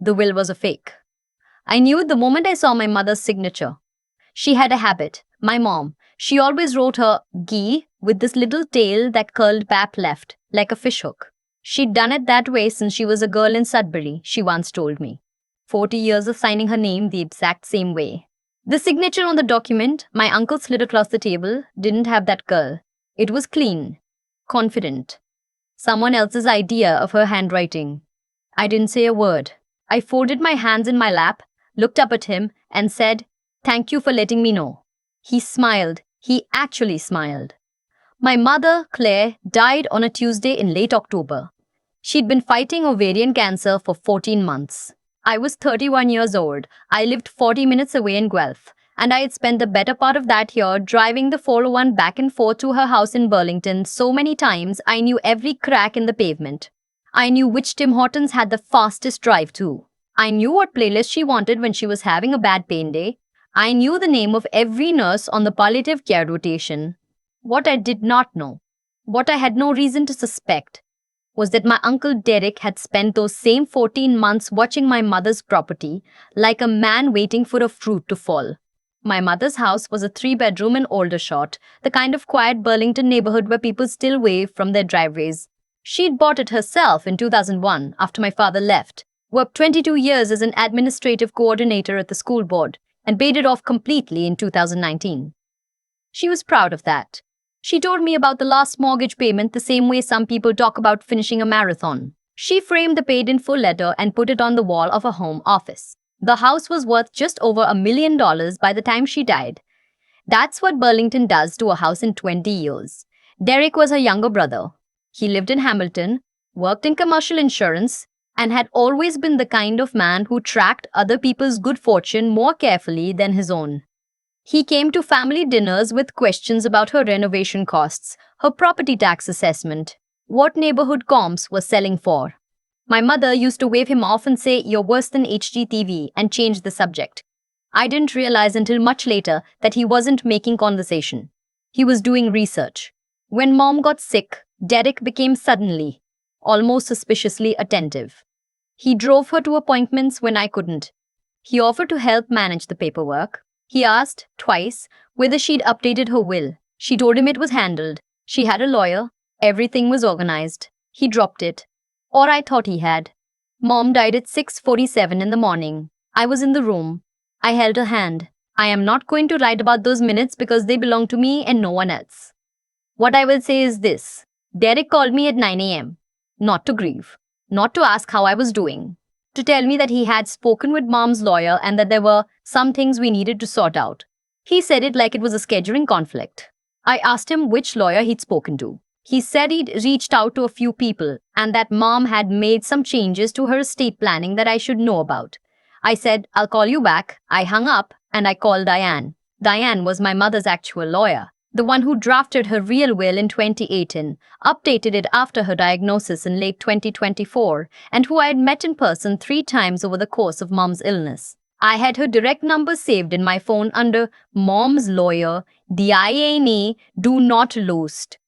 The will was a fake. I knew it the moment I saw my mother's signature. She had a habit, my mom. She always wrote her "Gee" with this little tail that curled back left, like a fishhook. She'd done it that way since she was a girl in Sudbury, she once told me. 40 years of signing her name the exact same way. The signature on the document my uncle slid across the table didn't have that curl. It was clean, confident. Someone else's idea of her handwriting. I didn't say a word. I folded my hands in my lap, looked up at him, and said, "Thank you for letting me know." He smiled. He actually smiled. My mother, Claire, died on a Tuesday in late October. She'd been fighting ovarian cancer for 14 months. I was 31 years old. I lived 40 minutes away in Guelph, and I had spent the better part of that year driving the 401 back and forth to her house in Burlington so many times I knew every crack in the pavement. I knew which Tim Hortons had the fastest drive to. I knew what playlist she wanted when she was having a bad pain day. I knew the name of every nurse on the palliative care rotation. What I did not know, what I had no reason to suspect, was that my uncle Derek had spent those same 14 months watching my mother's property like a man waiting for a fruit to fall. My mother's house was a 3-bedroom in Aldershot, the kind of quiet Burlington neighborhood where people still wave from their driveways. She'd bought it herself in 2001 after my father left, worked 22 years as an administrative coordinator at the school board, and paid it off completely in 2019. She was proud of that. She told me about the last mortgage payment the same way some people talk about finishing a marathon. She framed the paid-in-full letter and put it on the wall of her home office. The house was worth just over $1 million by the time she died. That's what Burlington does to a house in 20 years. Derek was her younger brother. He lived in Hamilton, worked in commercial insurance, and had always been the kind of man who tracked other people's good fortune more carefully than his own. He came to family dinners with questions about her renovation costs, her property tax assessment, what neighborhood comps were selling for. My mother used to wave him off and say, "You're worse than HGTV," and change the subject. I didn't realize until much later that he wasn't making conversation. He was doing research. When Mom got sick, Derek became suddenly, almost suspiciously attentive. He drove her to appointments when I couldn't. He offered to help manage the paperwork. He asked, twice, whether she'd updated her will. She told him it was handled. She had a lawyer. Everything was organized. He dropped it. Or I thought he had. Mom died at 6:47 in the morning. I was in the room. I held her hand. I am not going to write about those minutes because they belong to me and no one else. What I will say is this. Derek called me at 9 a.m. Not to grieve. Not to ask how I was doing. To tell me that he had spoken with Mom's lawyer and that there were some things we needed to sort out. He said it like it was a scheduling conflict. I asked him which lawyer he'd spoken to. He said he'd reached out to a few people and that Mom had made some changes to her estate planning that I should know about. I said, "I'll call you back." I hung up and I called Diane. Diane was my mother's actual lawyer, the one who drafted her real will in 2018, updated it after her diagnosis in late 2024, and who I had met in person 3 times over the course of Mom's illness. I had her direct number saved in my phone under Mom's lawyer, Diane, do not lost.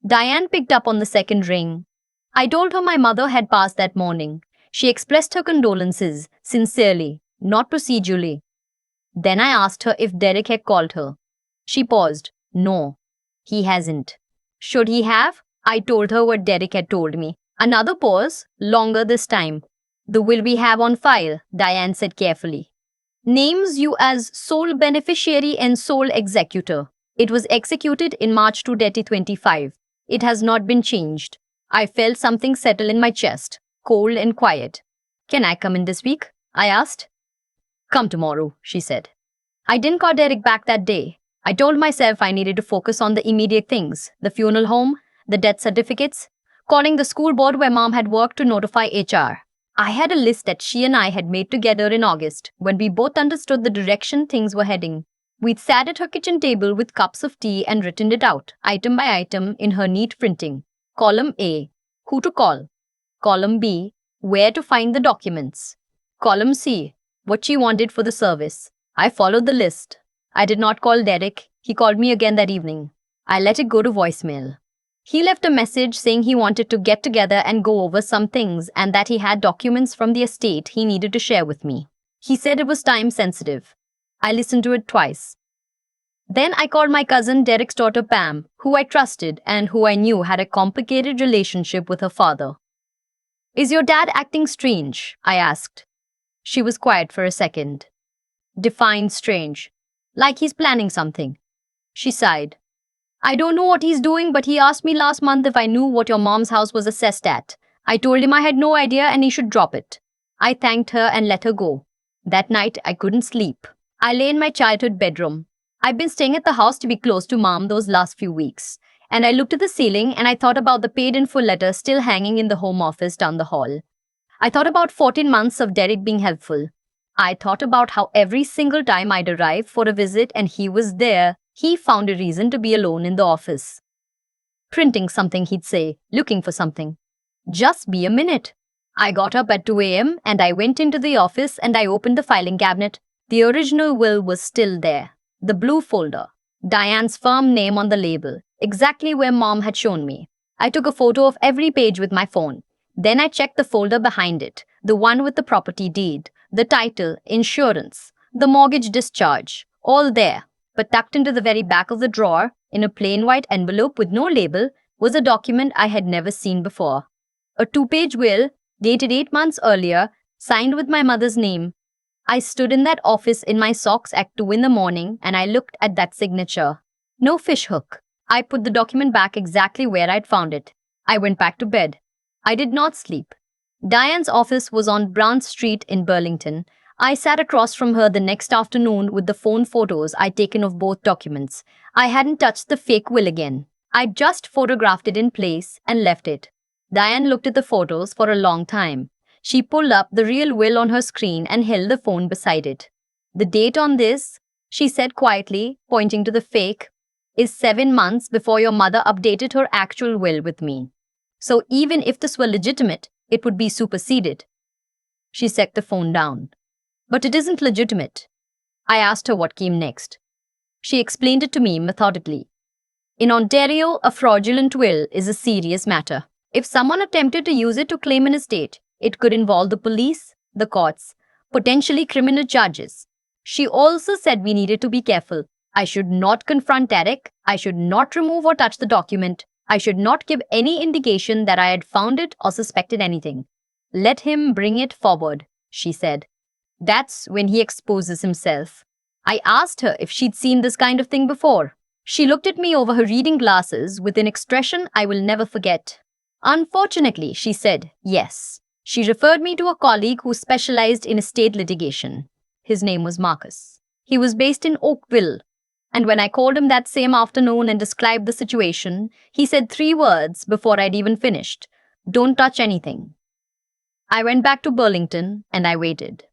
Diane picked up on the second ring. I told her my mother had passed that morning. She expressed her condolences, sincerely, not procedurally. Then I asked her if Derek had called her. She paused. No, he hasn't. Should he have? I told her what Derek had told me. Another pause, longer this time. The will we have on file, Diane said carefully, names you as sole beneficiary and sole executor. It was executed in March 2025. It has not been changed. I felt something settle in my chest, cold and quiet. Can I come in this week? I asked. Come tomorrow, she said. I didn't call Derek back that day. I told myself I needed to focus on the immediate things, the funeral home, the death certificates, calling the school board where Mom had worked to notify HR. I had a list that she and I had made together in August when we both understood the direction things were heading. We'd sat at her kitchen table with cups of tea and written it out, item by item, in her neat printing. Column A, who to call. Column B, where to find the documents. Column C, what she wanted for the service. I followed the list. I did not call Derek. He called me again that evening. I let it go to voicemail. He left a message saying he wanted to get together and go over some things and that he had documents from the estate he needed to share with me. He said it was time sensitive. I listened to it twice. Then I called my cousin Derek's daughter Pam, who I trusted and who I knew had a complicated relationship with her father. "Is your dad acting strange?" I asked. She was quiet for a second. "Define strange." "Like he's planning something." She sighed. "I don't know what he's doing, but he asked me last month if I knew what your mom's house was assessed at. I told him I had no idea and he should drop it." I thanked her and let her go. That night, I couldn't sleep. I lay in my childhood bedroom. I've been staying at the house to be close to Mom those last few weeks. And I looked at the ceiling and I thought about the paid-in-full letter still hanging in the home office down the hall. I thought about 14 months of Derek being helpful. I thought about how every single time I'd arrive for a visit and he was there, he found a reason to be alone in the office. Printing something, he'd say, looking for something. "Just be a minute." I got up at 2 a.m. and I went into the office and I opened the filing cabinet. The original will was still there. The blue folder. Diane's firm name on the label, exactly where Mom had shown me. I took a photo of every page with my phone. Then I checked the folder behind it, the one with the property deed, the title, insurance, the mortgage discharge, all there. But tucked into the very back of the drawer, in a plain white envelope with no label, was a document I had never seen before. A 2-page will, dated 8 months earlier, signed with my mother's name. I stood in that office in my socks at 2 in the morning and I looked at that signature. No fishhook. I put the document back exactly where I'd found it. I went back to bed. I did not sleep. Diane's office was on Brown Street in Burlington. I sat across from her the next afternoon with the phone photos I'd taken of both documents. I hadn't touched the fake will again. I'd just photographed it in place and left it. Diane looked at the photos for a long time. She pulled up the real will on her screen and held the phone beside it. "The date on this," she said quietly, pointing to the fake, "is 7 months before your mother updated her actual will with me. So even if this were legitimate, it would be superseded." She set the phone down. "But it isn't legitimate." I asked her what came next. She explained it to me methodically. In Ontario, a fraudulent will is a serious matter. If someone attempted to use it to claim an estate, it could involve the police, the courts, potentially criminal charges. She also said we needed to be careful. I should not confront Derek. I should not remove or touch the document. I should not give any indication that I had found it or suspected anything. "Let him bring it forward," she said. "That's when he exposes himself." I asked her if she'd seen this kind of thing before. She looked at me over her reading glasses with an expression I will never forget. "Unfortunately," she said, "yes." She referred me to a colleague who specialized in estate litigation. His name was Marcus. He was based in Oakville. And when I called him that same afternoon and described the situation, he said 3 words before I'd even finished: "Don't touch anything." I went back to Burlington and I waited.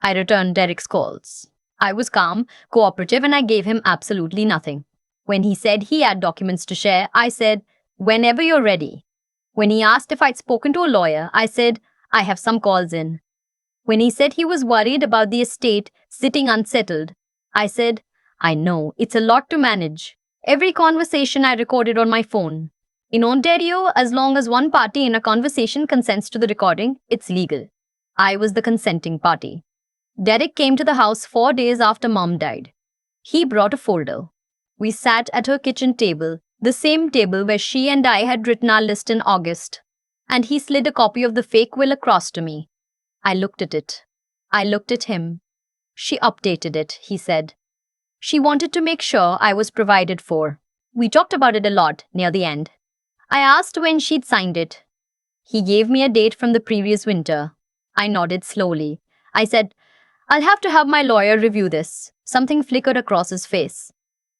I returned Derek's calls. I was calm, cooperative, and I gave him absolutely nothing. When he said he had documents to share, I said, "Whenever you're ready." When he asked if I'd spoken to a lawyer, I said, "I have some calls in." When he said he was worried about the estate sitting unsettled, I said, "I know, it's a lot to manage." Every conversation I recorded on my phone. In Ontario, as long as one party in a conversation consents to the recording, it's legal. I was the consenting party. Derek came to the house 4 days after Mom died. He brought a folder. We sat at her kitchen table, the same table where she and I had written our list in August. And he slid a copy of the fake will across to me. I looked at it. I looked at him. "She updated it," he said. "She wanted to make sure I was provided for." We talked about it a lot near the end. I asked when she'd signed it. He gave me a date from the previous winter. I nodded slowly. I said, "I'll have to have my lawyer review this." Something flickered across his face.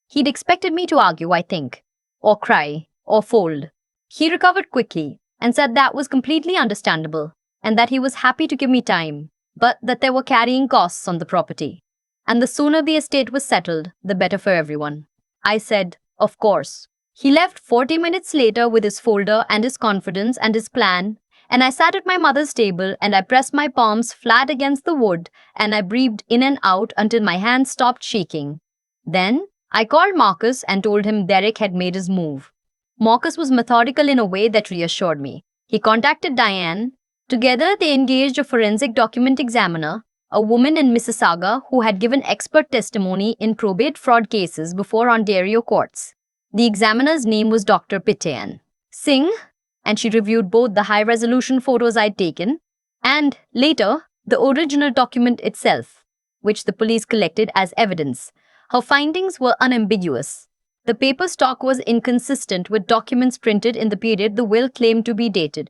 He'd expected me to argue, I think, or cry, or fold. He recovered quickly and said that was completely understandable and that he was happy to give me time, but that there were carrying costs on the property. And the sooner the estate was settled, the better for everyone. I said, "Of course." He left 40 minutes later with his folder and his confidence and his plan, and I sat at my mother's table and I pressed my palms flat against the wood and I breathed in and out until my hands stopped shaking. Then I called Marcus and told him Derek had made his move. Marcus was methodical in a way that reassured me. He contacted Diane. Together, they engaged a forensic document examiner, a woman in Mississauga who had given expert testimony in probate fraud cases before Ontario courts. The examiner's name was Dr. Pitayan Singh, and she reviewed both the high-resolution photos I'd taken and, later, the original document itself, which the police collected as evidence. Her findings were unambiguous. The paper stock was inconsistent with documents printed in the period the will claimed to be dated.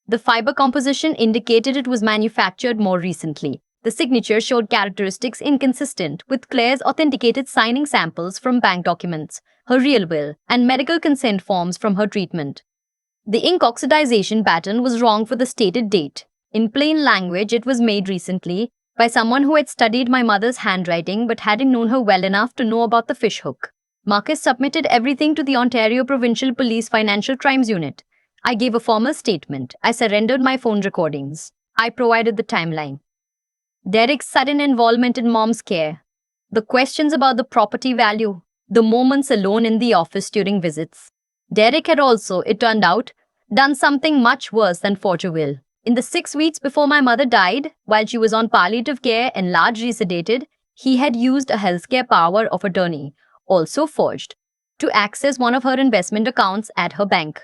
The fiber composition indicated it was manufactured more recently. The signature showed characteristics inconsistent with Claire's authenticated signing samples from bank documents, her real will, and medical consent forms from her treatment. The ink oxidization pattern was wrong for the stated date. In plain language, it was made recently by someone who had studied my mother's handwriting but hadn't known her well enough to know about the fishhook. Marcus submitted everything to the Ontario Provincial Police Financial Crimes Unit. I gave a formal statement. I surrendered my phone recordings. I provided the timeline. Derek's sudden involvement in mom's care. The questions about the property value. The moments alone in the office during visits. Derek had also, it turned out, done something much worse than forge a will. In the 6 weeks before my mother died, while she was on palliative care and largely sedated, he had used a healthcare power of attorney, also forged, to access one of her investment accounts at her bank.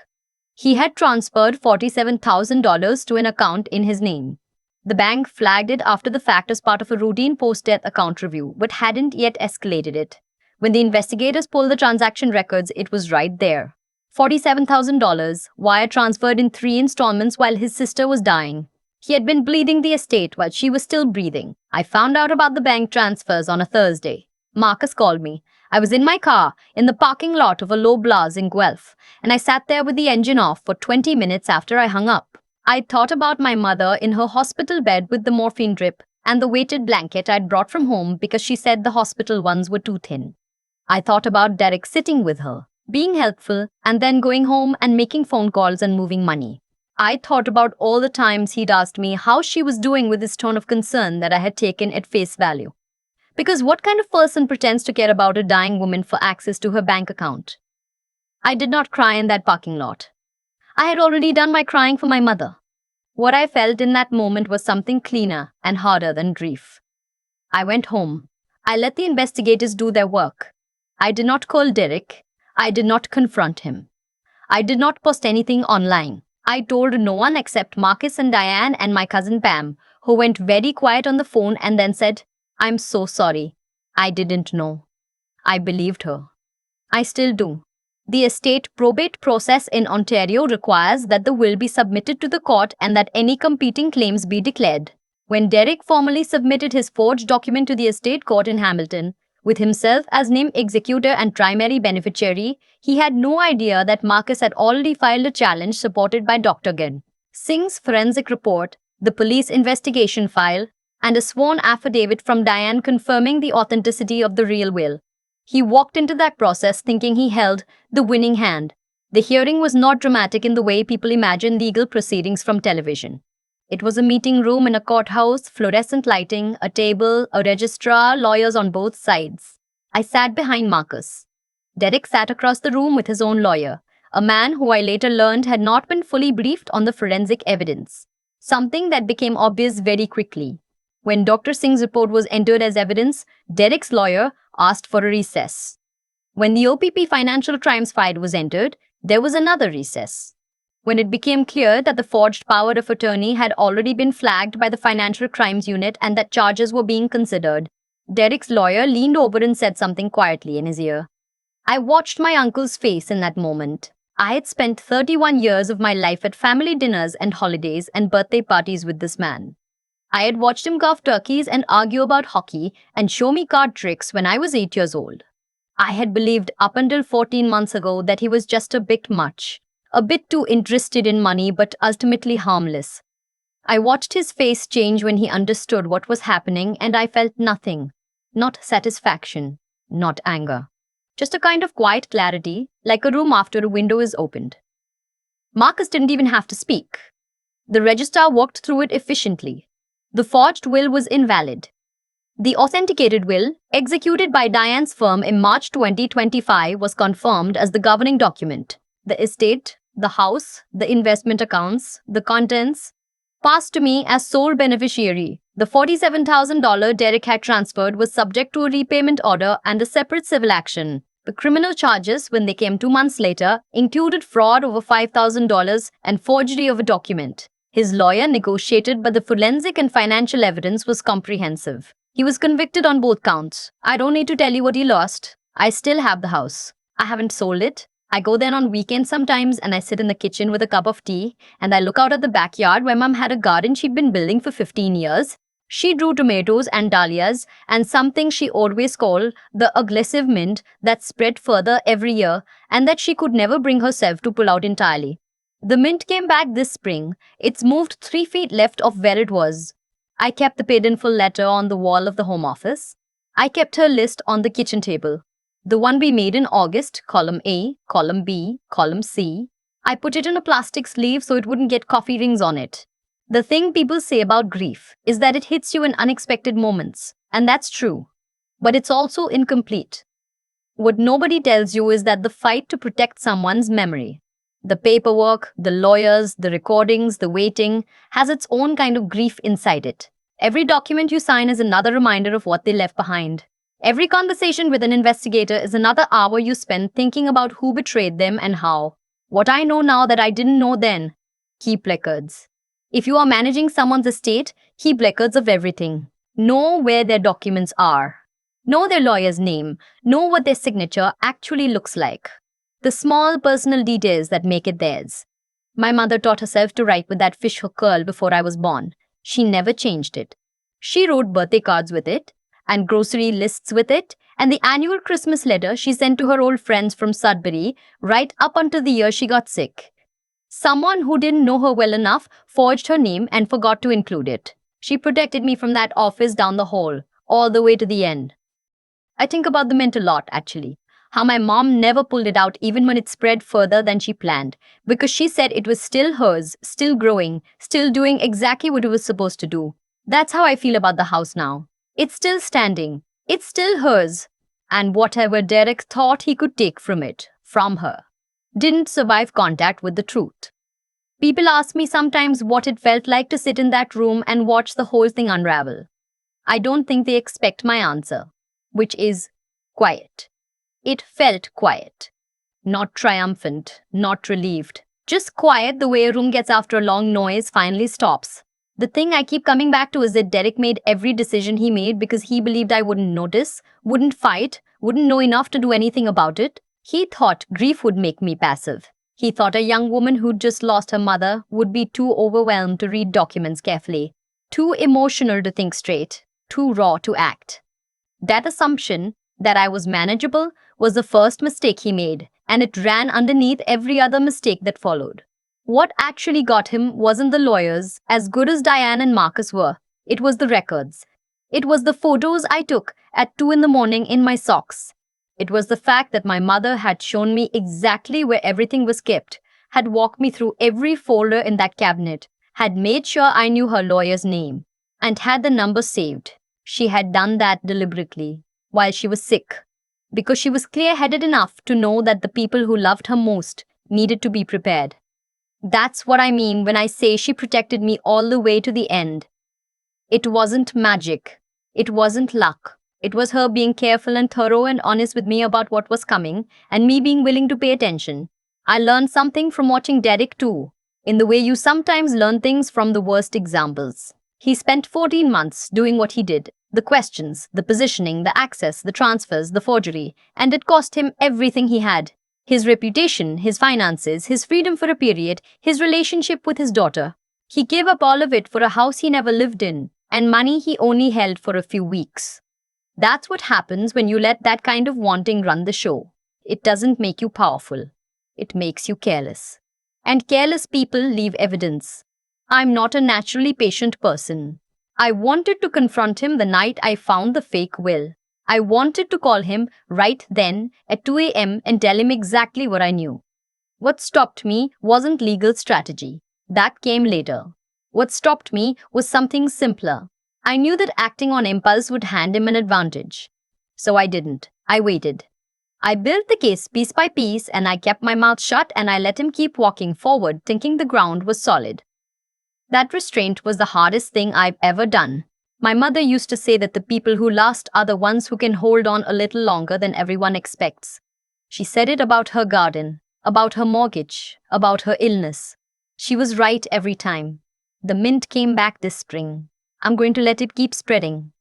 He had transferred $47,000 to an account in his name. The bank flagged it after the fact as part of a routine post-death account review, but hadn't yet escalated it. When the investigators pulled the transaction records, it was right there. $47,000, wire transferred in 3 installments while his sister was dying. He had been bleeding the estate while she was still breathing. I found out about the bank transfers on a Thursday. Marcus called me. I was in my car, in the parking lot of a low Blas in Guelph, and I sat there with the engine off for 20 minutes after I hung up. I thought about my mother in her hospital bed with the morphine drip and the weighted blanket I'd brought from home because she said the hospital ones were too thin. I thought about Derek sitting with her, being helpful, and then going home and making phone calls and moving money. I thought about all the times he'd asked me how she was doing with his tone of concern that I had taken at face value. Because what kind of person pretends to care about a dying woman for access to her bank account? I did not cry in that parking lot. I had already done my crying for my mother. What I felt in that moment was something cleaner and harder than grief. I went home. I let the investigators do their work. I did not call Derek. I did not confront him. I did not post anything online. I told no one except Marcus and Diane and my cousin Pam, who went very quiet on the phone and then said, "I'm so sorry. I didn't know." I believed her. I still do. The estate probate process in Ontario requires that the will be submitted to the court and that any competing claims be declared. When Derek formally submitted his forged document to the estate court in Hamilton, with himself as named executor and primary beneficiary, he had no idea that Marcus had already filed a challenge supported by Dr. Ginn Singh's forensic report, the police investigation file, and a sworn affidavit from Diane confirming the authenticity of the real will. He walked into that process thinking he held the winning hand. The hearing was not dramatic in the way people imagine legal proceedings from television. It was a meeting room in a courthouse, fluorescent lighting, a table, a registrar, lawyers on both sides. I sat behind Marcus. Derek sat across the room with his own lawyer, a man who I later learned had not been fully briefed on the forensic evidence, something that became obvious very quickly. When Dr. Singh's report was entered as evidence, Derek's lawyer asked for a recess. When the OPP financial crimes file was entered, there was another recess. When it became clear that the forged power of attorney had already been flagged by the Financial Crimes Unit and that charges were being considered, Derek's lawyer leaned over and said something quietly in his ear. I watched my uncle's face in that moment. I had spent 31 years of my life at family dinners and holidays and birthday parties with this man. I had watched him carve turkeys and argue about hockey and show me card tricks when I was 8 years old. I had believed up until 14 months ago that he was just a bit much, a bit too interested in money but ultimately harmless. I watched his face change when he understood what was happening and I felt nothing, not satisfaction, not anger. Just a kind of quiet clarity, like a room after a window is opened. Marcus didn't even have to speak. The registrar walked through it efficiently. The forged will was invalid. The authenticated will, executed by Diane's firm in March 2025, was confirmed as the governing document. The estate, the house, the investment accounts, the contents, passed to me as sole beneficiary. The $47,000 Derek had transferred was subject to a repayment order and a separate civil action. The criminal charges, when they came 2 months later, included fraud over $5,000 and forgery of a document. His lawyer negotiated, but the forensic and financial evidence was comprehensive. He was convicted on both counts. I don't need to tell you what he lost. I still have the house. I haven't sold it. I go there on weekends sometimes and I sit in the kitchen with a cup of tea and I look out at the backyard where Mum had a garden she'd been building for 15 years. She grew tomatoes and dahlias and something she always called the aggressive mint that spread further every year and that she could never bring herself to pull out entirely. The mint came back this spring. It's moved 3 feet left of where it was. I kept the paid in full letter on the wall of the home office. I kept her list on the kitchen table. The one we made in August, column A, column B, column C. I put it in a plastic sleeve so it wouldn't get coffee rings on it. The thing people say about grief is that it hits you in unexpected moments, and that's true. But it's also incomplete. What nobody tells you is that the fight to protect someone's memory, the paperwork, the lawyers, the recordings, the waiting, has its own kind of grief inside it. Every document you sign is another reminder of what they left behind. Every conversation with an investigator is another hour you spend thinking about who betrayed them and how. What I know now that I didn't know then. Keep records. If you are managing someone's estate, keep records of everything. Know where their documents are. Know their lawyer's name. Know what their signature actually looks like. The small personal details that make it theirs. My mother taught herself to write with that fishhook curl before I was born. She never changed it. She wrote birthday cards with it, and grocery lists with it, and the annual Christmas letter she sent to her old friends from Sudbury right up until the year she got sick. Someone who didn't know her well enough forged her name and forgot to include it. She protected me from that office down the hall, all the way to the end. I think about the mint a lot, actually. How my mom never pulled it out even when it spread further than she planned, because she said it was still hers, still growing, still doing exactly what it was supposed to do. That's how I feel about the house now. It's still standing. It's still hers. And whatever Derek thought he could take from it, from her, didn't survive contact with the truth. People ask me sometimes what it felt like to sit in that room and watch the whole thing unravel. I don't think they expect my answer, which is quiet. It felt quiet. Not triumphant, not relieved. Just quiet the way a room gets after a long noise finally stops. The thing I keep coming back to is that Derek made every decision he made because he believed I wouldn't notice, wouldn't fight, wouldn't know enough to do anything about it. He thought grief would make me passive. He thought a young woman who'd just lost her mother would be too overwhelmed to read documents carefully, too emotional to think straight, too raw to act. That assumption, that I was manageable, was the first mistake he made, and it ran underneath every other mistake that followed. What actually got him wasn't the lawyers, as good as Diane and Marcus were. It was the records. It was the photos I took at 2 a.m. in my socks. It was the fact that my mother had shown me exactly where everything was kept, had walked me through every folder in that cabinet, had made sure I knew her lawyer's name, and had the number saved. She had done that deliberately, while she was sick, because she was clear-headed enough to know that the people who loved her most needed to be prepared. That's what I mean when I say she protected me all the way to the end. It wasn't magic. It wasn't luck. It was her being careful and thorough and honest with me about what was coming, and me being willing to pay attention. I learned something from watching Derek too, in the way you sometimes learn things from the worst examples. He spent 14 months doing what he did, the questions, the positioning, the access, the transfers, the forgery, and it cost him everything he had. His reputation, his finances, his freedom for a period, his relationship with his daughter. He gave up all of it for a house he never lived in, and money he only held for a few weeks. That's what happens when you let that kind of wanting run the show. It doesn't make you powerful. It makes you careless. And careless people leave evidence. I'm not a naturally patient person. I wanted to confront him the night I found the fake will. I wanted to call him right then at 2 a.m. and tell him exactly what I knew. What stopped me wasn't legal strategy. That came later. What stopped me was something simpler. I knew that acting on impulse would hand him an advantage. So I didn't. I waited. I built the case piece by piece and I kept my mouth shut and I let him keep walking forward, thinking the ground was solid. That restraint was the hardest thing I've ever done. My mother used to say that the people who last are the ones who can hold on a little longer than everyone expects. She said it about her garden, about her mortgage, about her illness. She was right every time. The mint came back this spring. I'm going to let it keep spreading.